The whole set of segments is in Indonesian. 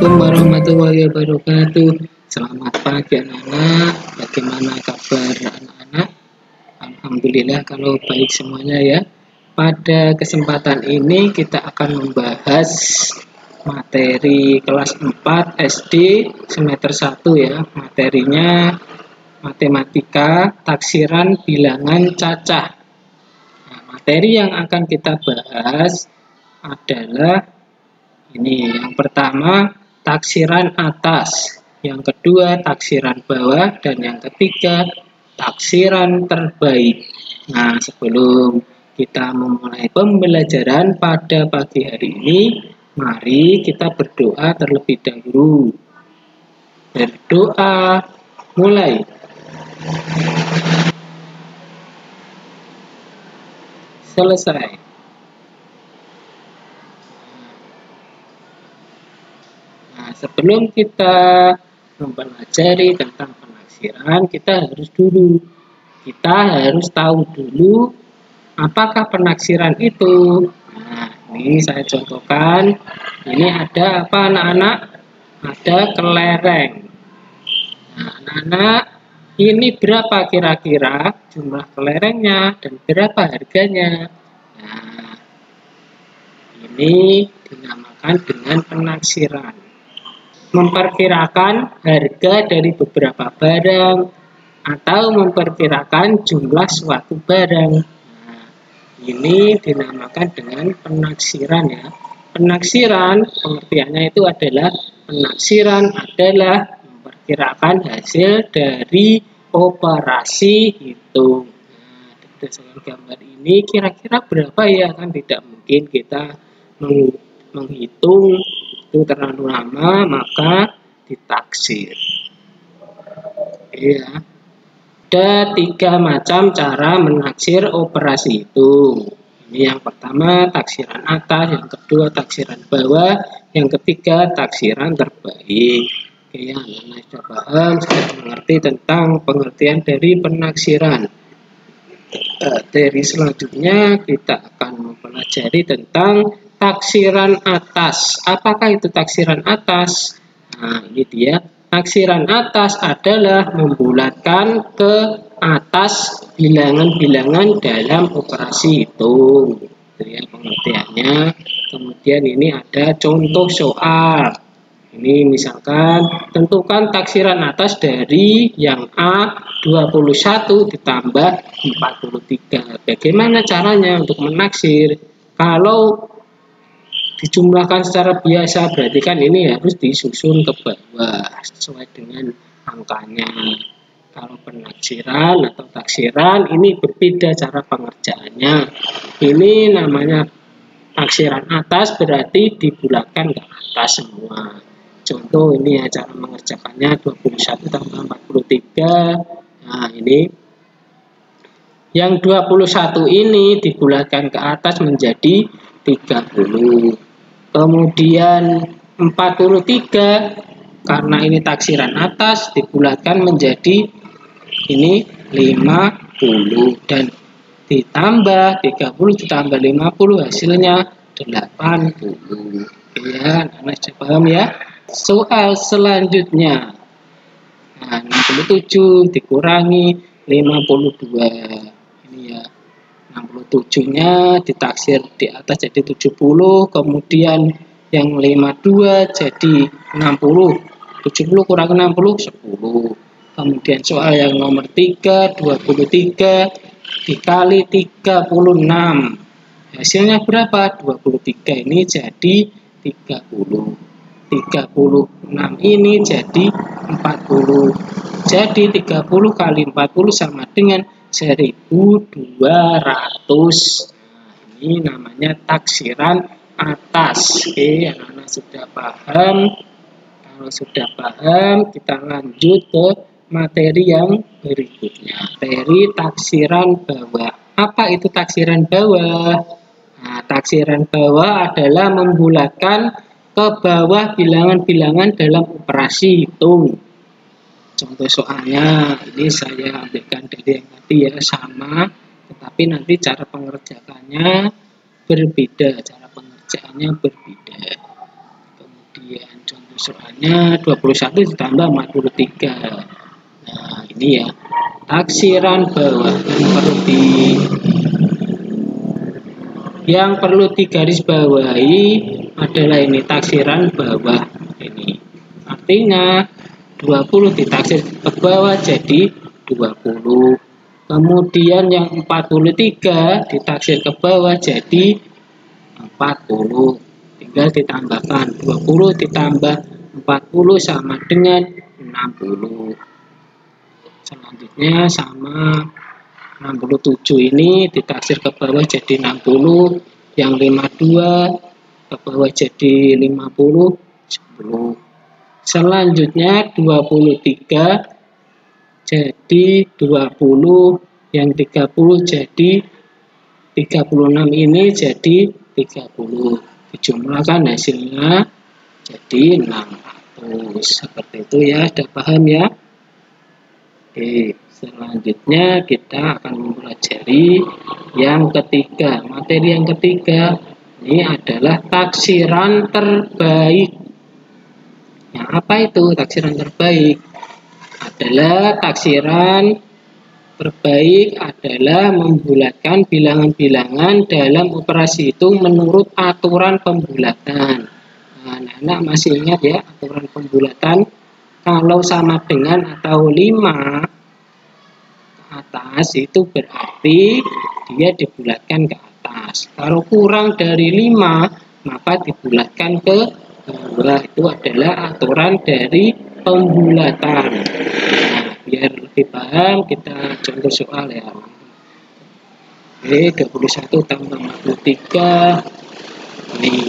Assalamualaikum warahmatullahi wabarakatuh. Selamat pagi anak-anak. Bagaimana kabar anak-anak? Alhamdulillah kalau baik semuanya ya. Pada kesempatan ini kita akan membahas materi kelas 4 SD semester 1 ya. Materinya matematika, taksiran bilangan cacah. Nah, materi yang akan kita bahas adalah ini. Yang pertama taksiran atas, yang kedua taksiran bawah, dan yang ketiga taksiran terbaik. Nah, sebelum kita memulai pembelajaran pada pagi hari ini, mari kita berdoa terlebih dahulu. Berdoa, mulai. Selesai. Nah, sebelum kita mempelajari tentang penaksiran, kita harus tahu dulu apakah penaksiran itu. Nah, ini saya contohkan. Ini ada apa anak-anak? Ada kelereng. Nah, anak-anak, ini berapa kira-kira jumlah kelerengnya dan berapa harganya? Nah, ini dinamakan dengan penaksiran. Memperkirakan harga dari beberapa barang atau memperkirakan jumlah suatu barang. Nah, ini dinamakan dengan penaksiran ya. Penaksiran pengertiannya itu adalah memperkirakan hasil dari operasi hitung. Nah, berdasarkan gambar ini kira-kira berapa ya, kan tidak mungkin kita menghitung itu terlalu lama, maka ditaksir. Ya. Ada 3 macam cara menaksir operasi hitung. Ini yang pertama taksiran atas, yang kedua taksiran bawah, yang ketiga taksiran terbaik. Oke ya, anak-anak sudah paham, sudah mengerti tentang pengertian dari penaksiran. Materi selanjutnya kita akan mempelajari tentang taksiran atas. Apakah itu taksiran atas? Nah, ini dia. Taksiran atas adalah membulatkan ke atas bilangan-bilangan dalam operasi hitung. Itu ya pengertiannya. Kemudian ini ada contoh soal. Ini misalkan tentukan taksiran atas dari yang A 21 ditambah 43. Bagaimana caranya untuk menaksir? Kalau dijumlahkan secara biasa, berarti kan ini harus disusun ke bawah sesuai dengan angkanya. Kalau penaksiran atau taksiran ini berbeda cara pengerjaannya. Ini namanya taksiran atas, berarti dibulatkan ke atas semua. Contoh ini ya cara mengerjakannya, 21 tambah 43. Nah, ini yang 21 ini dibulatkan ke atas menjadi 30. Kemudian 43 karena ini taksiran atas dibulatkan menjadi ini 50 dan ditambah 30 ditambah 50 hasilnya 80. Ya, anak sudah paham ya? Soal selanjutnya. Nah, 67 dikurangi 52. Ini ya. 67-nya ditaksir di atas jadi 70, kemudian yang 52 jadi 60. 70 kurang 60 10. Kemudian soal yang nomor 3 23 dikali 36. Hasilnya berapa? 23 ini jadi 30. 36 ini jadi 40. Jadi 30 kali 40 sama dengan 1200. Nah, ini namanya taksiran atas. Oke, anak-anak sudah paham? Kalau sudah paham, kita lanjut ke materi yang berikutnya. Materi taksiran bawah. Apa itu taksiran bawah? Nah, taksiran bawah adalah membulatkan ke bawah bilangan-bilangan dalam operasi hitung. Contoh soalnya ini saya ambilkan dari yang tadi ya, sama, tetapi nanti cara pengerjaannya berbeda. Kemudian contoh Soalnya 21 ditambah 43. Nah, ini ya taksiran bawah yang perlu digarisbawahi adalah ini taksiran bawah ini. Artinya 20 ditaksir ke bawah jadi 20. Kemudian yang 43 ditaksir ke bawah jadi 40. Tinggal ditambahkan 20 ditambah 40 sama dengan 60. Selanjutnya sama 67 ini ditaksir ke bawah jadi 60. Yang 52 ke bawah jadi 50, 10. Selanjutnya 23 jadi 20, yang 30 jadi 36 ini jadi 30. Dijumlahkan hasilnya jadi 600. Seperti itu ya, sudah paham ya? Oke, selanjutnya kita akan mempelajari yang ketiga. Materi yang ketiga ini adalah taksiran terbaik. Nah, apa itu taksiran terbaik? Adalah taksiran terbaik adalah membulatkan bilangan-bilangan dalam operasi hitung menurut aturan pembulatan. Nah, anak-anak masih ingat ya aturan pembulatan? Kalau sama dengan atau 5 ke atas itu berarti dia dibulatkan ke atas. Kalau kurang dari 5 maka dibulatkan ke bawah. Itu adalah aturan dari pembulatan. Nah, biar lebih paham kita contoh soal ya. Oke, 21 tambah 43 ini.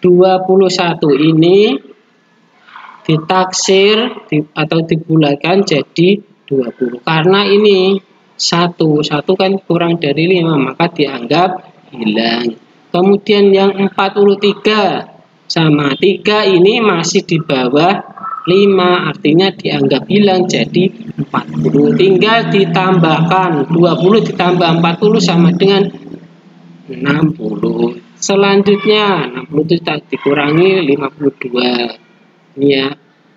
21 ini ditaksir atau dibulatkan jadi 20. Karena ini 1 kan kurang dari 5 maka dianggap hilang. Kemudian yang 43 sama 3 ini masih di bawah 5, artinya dianggap hilang jadi 40. Tinggal ditambahkan 20 ditambah 40 sama dengan 60. Selanjutnya 60 dikurangi 52. Ini ya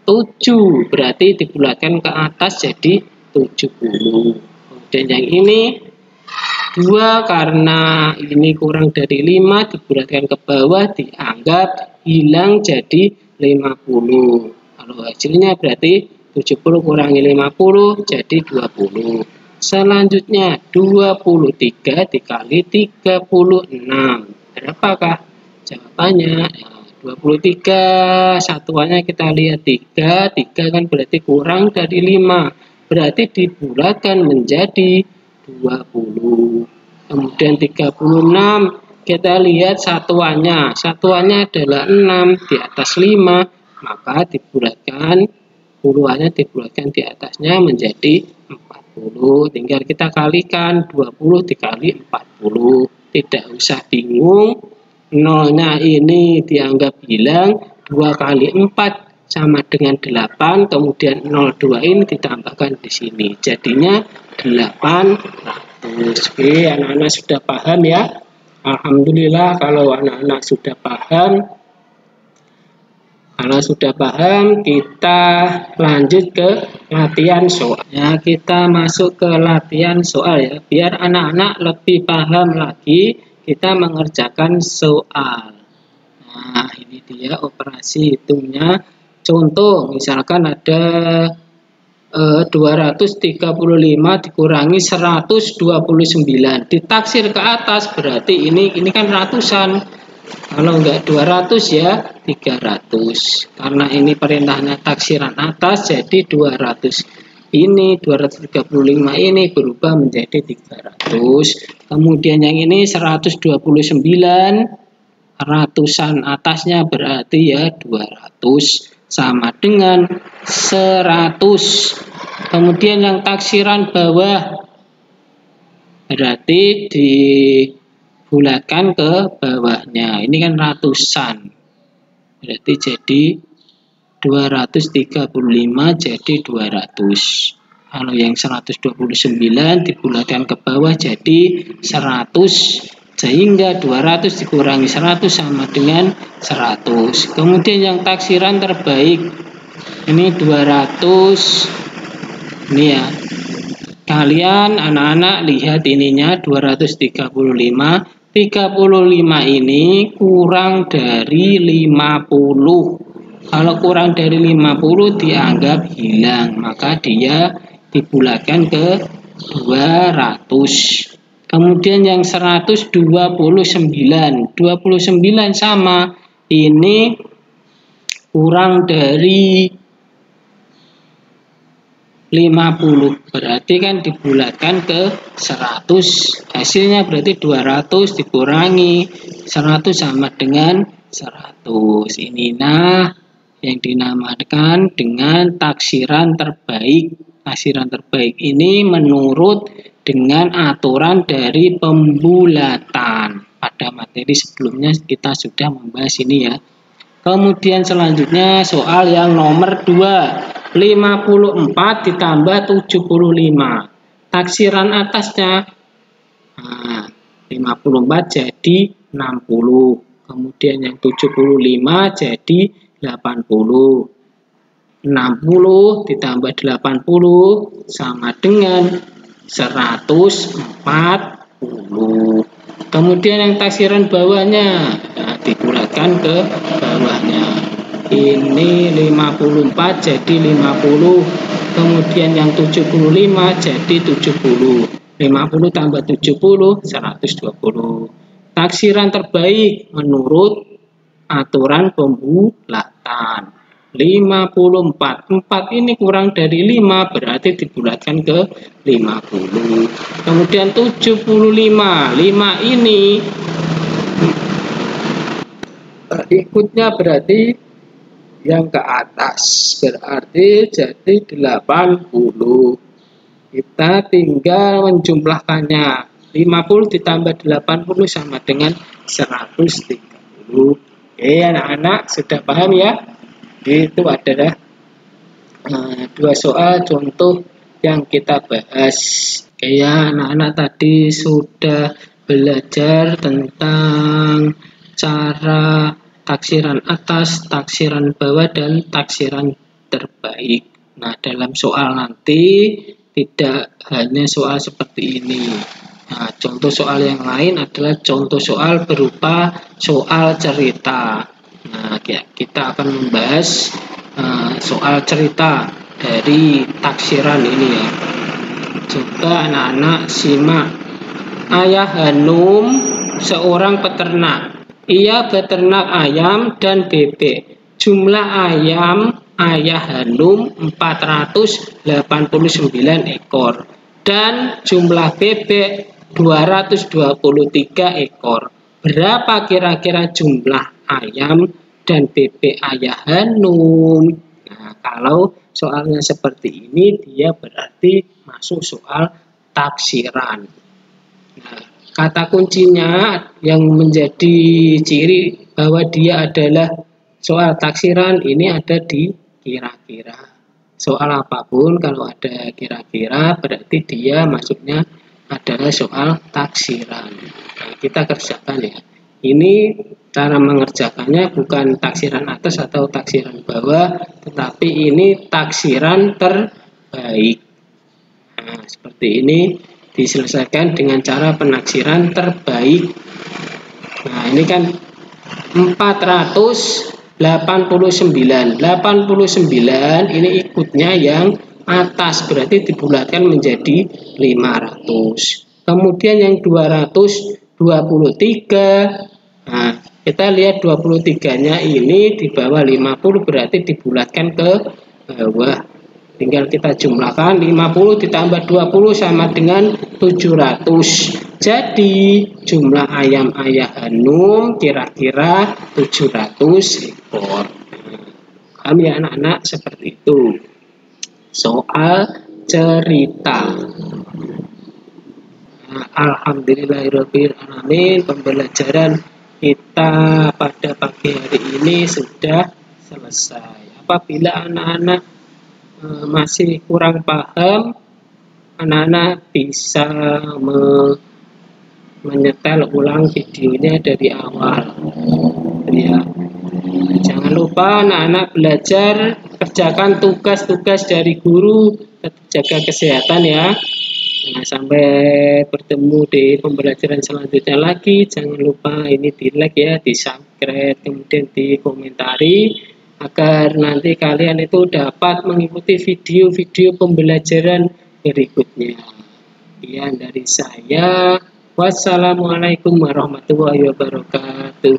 7 berarti dibulatkan ke atas jadi 70. Kemudian yang ini 2 karena ini kurang dari 5 dibulatkan ke bawah dianggap hilang jadi 50. Kalau hasilnya berarti 70 kurangi 50 jadi 20. Selanjutnya 23 dikali 36. Berapakah jawabannya? Nah, 23 satuannya kita lihat 3 kan berarti kurang dari 5. Berarti dibulatkan menjadi 20. Kemudian 36 kita lihat satuannya adalah 6 di atas 5, maka dibulatkan puluhannya dibulatkan di atasnya menjadi 40. Tinggal kita kalikan 20 dikali 40. Tidak usah bingung, nolnya ini dianggap hilang. 2 kali 4 sama dengan 8, kemudian 02 ini ditambahkan di sini, jadinya 800. Oke, anak-anak sudah paham ya? Alhamdulillah kalau anak-anak sudah paham. Kalau sudah paham, kita lanjut ke latihan soal. Ya, kita masuk ke latihan soal ya. Biar anak-anak lebih paham lagi, kita mengerjakan soal. Nah, ini dia operasi hitungnya. Contoh, misalkan ada 235 dikurangi 129. Ditaksir ke atas berarti ini kan ratusan. Kalau enggak 200 ya 300. Karena ini perintahnya taksiran atas jadi 200. Ini 235 ini berubah menjadi 300. Kemudian yang ini 129 ratusan atasnya berarti ya 200 sama dengan 100. Kemudian yang taksiran bawah berarti dibulatkan ke bawahnya. Ini kan ratusan. Berarti jadi 235 jadi 200. Kalau yang 129 dibulatkan ke bawah jadi 100 Sehingga 200 dikurangi 100 sama dengan 100. Kemudian yang taksiran terbaik ini 200. Ini ya. Kalian anak-anak lihat ininya 235. 35 ini kurang dari 50. Kalau kurang dari 50 dianggap hilang, maka dia dibulatkan ke 200. Kemudian yang 129 sama, ini kurang dari 50, berarti kan dibulatkan ke 100. Hasilnya berarti 200 dikurangi 100 sama dengan 100. Ini yang dinamakan dengan taksiran terbaik. Taksiran terbaik ini menurut dengan aturan dari pembulatan. Pada materi sebelumnya kita sudah membahas ini ya. Kemudian selanjutnya soal yang nomor 2. 54 ditambah 75. Taksiran atasnya 54 jadi 60. Kemudian yang 75 jadi 80. 60 ditambah 80 sama dengan 140. Kemudian yang taksiran bawahnya dibulatkan ke bawahnya. Ini 54 jadi 50. Kemudian yang 75 jadi 70. 50 tambah 70 120. Taksiran terbaik menurut aturan pembulatan. 54. 4 ini kurang dari 5 berarti dibulatkan ke 50. Kemudian 75. 5 ini ikutnya berarti yang ke atas, berarti jadi 80. Kita tinggal menjumlahkannya. 50 ditambah 80 sama dengan 130. Oke anak-anak, sudah paham ya? Itu adalah dua soal contoh yang kita bahas. Oke ya anak-anak, tadi sudah belajar tentang cara taksiran atas, taksiran bawah, dan taksiran terbaik. Nah, dalam soal nanti tidak hanya soal seperti ini. Nah, contoh soal yang lain adalah contoh soal berupa soal cerita. Nah, kita akan membahas soal cerita dari taksiran ini ya. Coba anak-anak simak. Ayah Hanum seorang peternak. Ia beternak ayam dan bebek. Jumlah ayam ayah Hanum 489 ekor dan jumlah bebek 223 ekor. Berapa kira-kira jumlah ayam dan bebek ayah Hanum? Nah, kalau soalnya seperti ini, dia berarti masuk soal taksiran. Nah, kata kuncinya yang menjadi ciri bahwa dia adalah soal taksiran ini ada di kira-kira. Soal apapun kalau ada kira-kira berarti dia masuknya adalah soal taksiran. Nah, kita kerjakan ya. Ini cara mengerjakannya bukan taksiran atas atau taksiran bawah, tetapi ini taksiran terbaik. Nah, seperti ini diselesaikan dengan cara penaksiran terbaik. Nah, ini kan 489. 89 ini ikutnya yang atas, berarti dibulatkan menjadi 500. Kemudian yang 223. Nah, kita lihat 23-nya ini di bawah 50 berarti dibulatkan ke bawah. Tinggal kita jumlahkan 50 ditambah 20 sama dengan 700. Jadi jumlah ayam ayah Hanum kira-kira 700 ekor. Paham ya anak-anak? Seperti itu. Soal cerita. Nah, alhamdulillahirabbil alamin, pembelajaran kita pada pagi hari ini sudah selesai. Apabila anak-anak masih kurang paham, anak-anak bisa menyetel ulang videonya dari awal ya. Jangan lupa anak-anak belajar, kerjakan tugas-tugas dari guru, tetap jaga kesehatan ya. Nah, sampai bertemu di pembelajaran selanjutnya lagi. Jangan lupa ini di like ya, di subscribe, kemudian di komentari agar nanti kalian itu dapat mengikuti video-video pembelajaran berikutnya. Sekian dari saya. Wassalamualaikum warahmatullahi wabarakatuh.